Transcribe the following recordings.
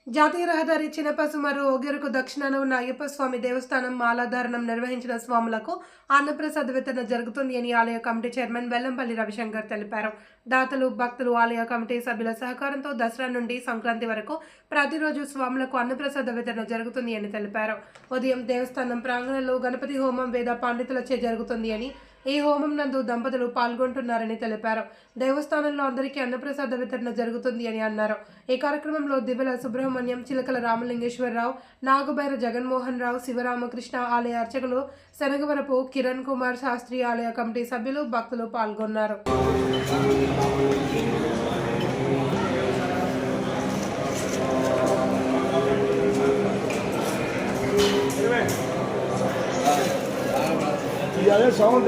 జాతీయ రహదారి చినపసుమర్రు ఓగెరకు దక్షిణాన ఉన్న అయ్యప్ప స్వామి దేవస్థానం మాలాధారణం నిర్వహించిన స్వాములకు అన్నప్రసాద వితరణ జరుగుతుంది అని ఆలయ కమిటీ చైర్మన్ వెల్లంపల్లి రవిశంకర్ తెలిపారు. దాతలు, భక్తులు, ఆలయ కమిటీ సభ్యుల సహకారంతో దసరా నుండి సంక్రాంతి వరకు ప్రతిరోజు స్వాములకు అన్నప్రసాద వితరణ జరుగుతుంది అని తెలిపారు. ఉదయం దేవస్థానం ప్రాంగణంలో గణపతి హోమం వేద పండితులచే జరుగుతుంది అని, ఈ హోమం నందు దంపతులు పాల్గొంటున్నారని తెలిపారు. దేవస్థానంలో అందరికీ అన్నప్రసాద వితరణ జరుగుతుంది అని అన్నారు. ఈ కార్యక్రమంలో దివెల సుబ్రహ్మణ్యం, చిలకల రామలింగేశ్వరరావు, నాగుబైర జగన్మోహన్ రావు, శివరామకృష్ణ, ఆలయ అర్చకులు శనగవరపు కిరణ్ కుమార్ శాస్త్రి, ఆలయ కమిటీ సభ్యులు, భక్తులు పాల్గొన్నారు. Yeah, sound.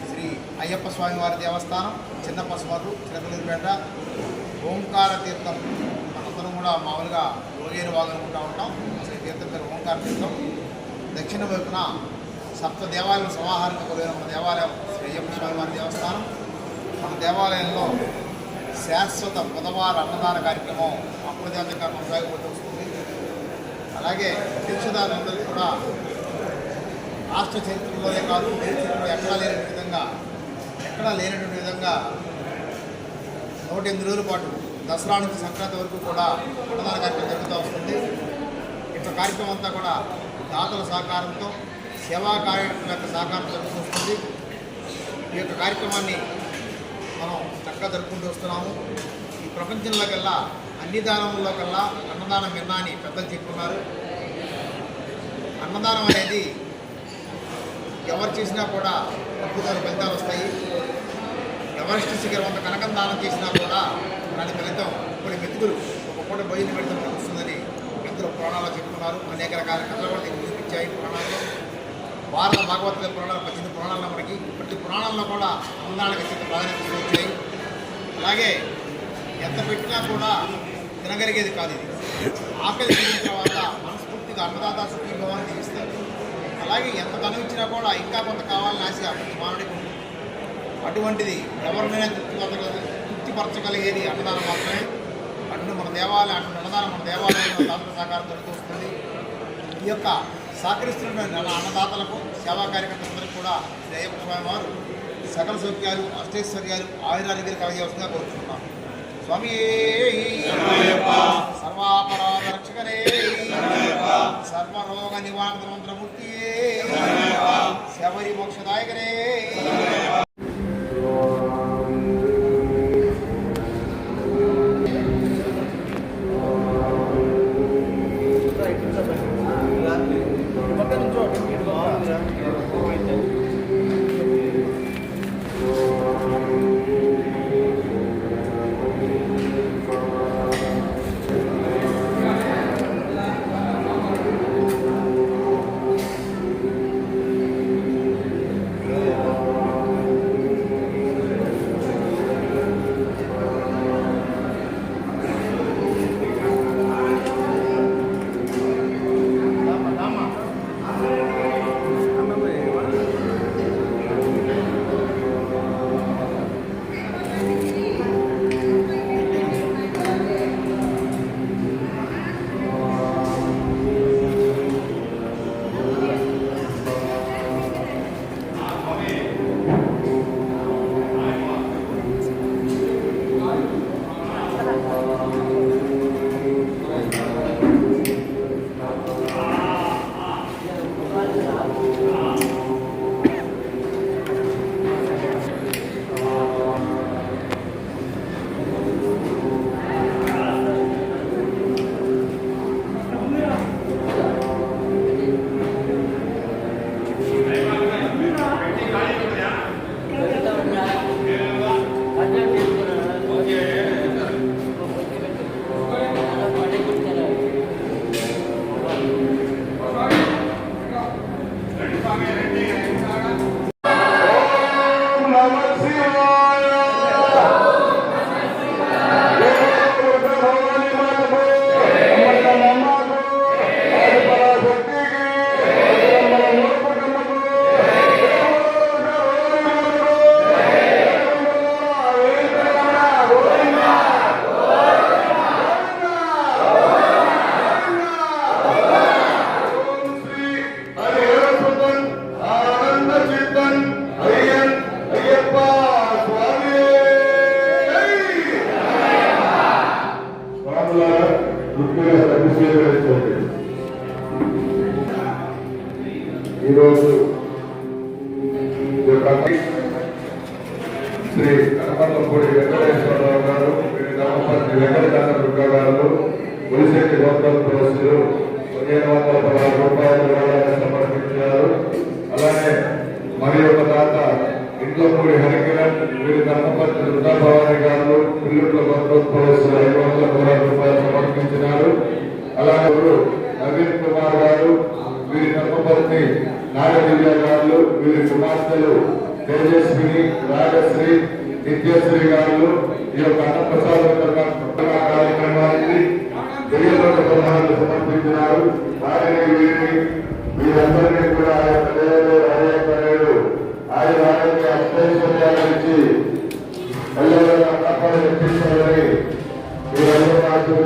శ్రీ అయ్యప్ప స్వామివారి దేవస్థానం చిన్నపసుమర్రు చిలకలూరిపేట ఓంకార తీర్థం. మనందరం కూడా మామూలుగా ఓగేరు వాగనుకుంటూ ఉంటాం. అసలు తీర్థం పేరు ఓంకార తీర్థం. దక్షిణ వైపున సప్త దేవాలయం సమాహారంగా కొలిగిన మన దేవాలయం శ్రీ అయ్యప్ప స్వామివారి దేవస్థానం. మన దేవాలయంలో శాశ్వత బుధవార అన్నదాన కార్యక్రమం అప్రజాతంగా కొనసాగిపోతూ వస్తుంది. అలాగే దీక్షదారులందరికీ కూడా రాష్ట్ర చరిత్రలోనే కాదు, దేశ చరిత్రలో ఎక్కడా లేనటువంటి విధంగా 108 రోజుల పాటు దసరా నుంచి సంక్రాంతి వరకు కూడా అన్నదాన కార్యక్రమం జరుగుతూ వస్తుంది. ఇట్లా కార్యక్రమం అంతా కూడా దాతల సహకారంతో, సేవా కార్యక్రమం యొక్క సహకారం జరుగుతూ వస్తుంది. ఈ యొక్క కార్యక్రమాన్ని మనం చక్కగా జరుపుకుంటూ వస్తున్నాము. ఈ ప్రపంచంలోకెల్లా అన్ని దానంలో కల్లా అన్నదానం విన్నా అని పెద్దలు చెప్పుకున్నారు. అన్నదానం అనేది ఎవరు చేసినా కూడా అద్భుతమైన ఫలితాలు వస్తాయి. ఎవరెస్ట్ శిఖరం అంత కనకం దానం చేసినా కూడా దాని ఫలితం కొన్ని మెతుకులు ఒక పూట భోజనం పెడితే వస్తుందని పెద్దలు పురాణాలు చెప్పుకున్నారు. అనేక రకాల కథలు కూడా దీన్ని చూపించాయి పురాణాల్లో. భారత భాగవతుల పురాణాలు 18 పురాణాల్లో మనకి ప్రతి పురాణాల్లో కూడా అన్నదానానికి అత్యంత ప్రాధాన్యత వచ్చాయి. అలాగే ఎంత పెట్టినా కూడా తినగలిగేది కాదు. ఇది ఆకలి తీరిన తర్వాత మనస్ఫూర్తిగా అన్నదాత సుఖీభవాన్ని తీస్తారు. అలాగే ఎంత ధనం ఇచ్చినా కూడా ఇంకా కొంత కావాలని ఆశ ప్రతి మానవుడికి ఉంటుంది. అటువంటిది ఎవరినైనా తృప్తిపరచగలిగేది అన్నదానం మాత్రమే. అటు మన దేవాలయం అన్నదానం మన దేవాలయంలో దాతల సహకారం జరుగుతూ వస్తుంది. ఈ యొక్క సహకరిస్తున్న అన్నదాతలకు, సేవా కార్యకర్తలందరికీ కూడా శ్రీ అయ్యప్ప స్వామి వారు సకల సౌఖ్యాలు, అష్టైశ్వర్యాలు, ఆయురారోగ్యాలు కలగవలసిందిగా కోరుకుంటున్నాం. స్వామి సర్వాపరాధ రక్షకనే, సర్వరోగ నివారణ మంత్రమూర్తి, శబరి మోక్షదాయకనే. స్వీకరించండి. ఈరోజు శ్రీ కనపర్లపూడి వెంకటేశ్వరరావు గారు, వీరి ధర్మపతి వెంకటేశ్వర గారు ములిశెట్టి గౌతమ్ ప్రొఫెసరు 1516 రూపాయలు విరాళాన్ని సమర్పించారు. అలానే మరి ఒక దాత ఇంట్లపూడి హరికిరణ్, వీరి ధర్మపతి వృందాభవాని గారు పిల్లుట్ల గౌతమ్ ప్రొఫెసరు 516 రూపాయలు సమర్పించినారు. అలాగే నవీన్ కుమార్ గారు, వీరి ధర్మపత్ని నాగదివ్య గారు, వీరి కుమార్తెలు తేజస్విని, రాజశ్రీ, నిత్యశ్రీ గారు ఈ యొక్క అన్నప్రసాద కార్యక్రమానికి 1000 ప్రధానాలు సమర్పించినారు. వారిని వీరందరినీ కూడా ఆయన ఆరోగ్య అష్టైశ్వర్యాల నుంచి ఎల్లవేళ తప్పని రక్షించాలని మీరందరూ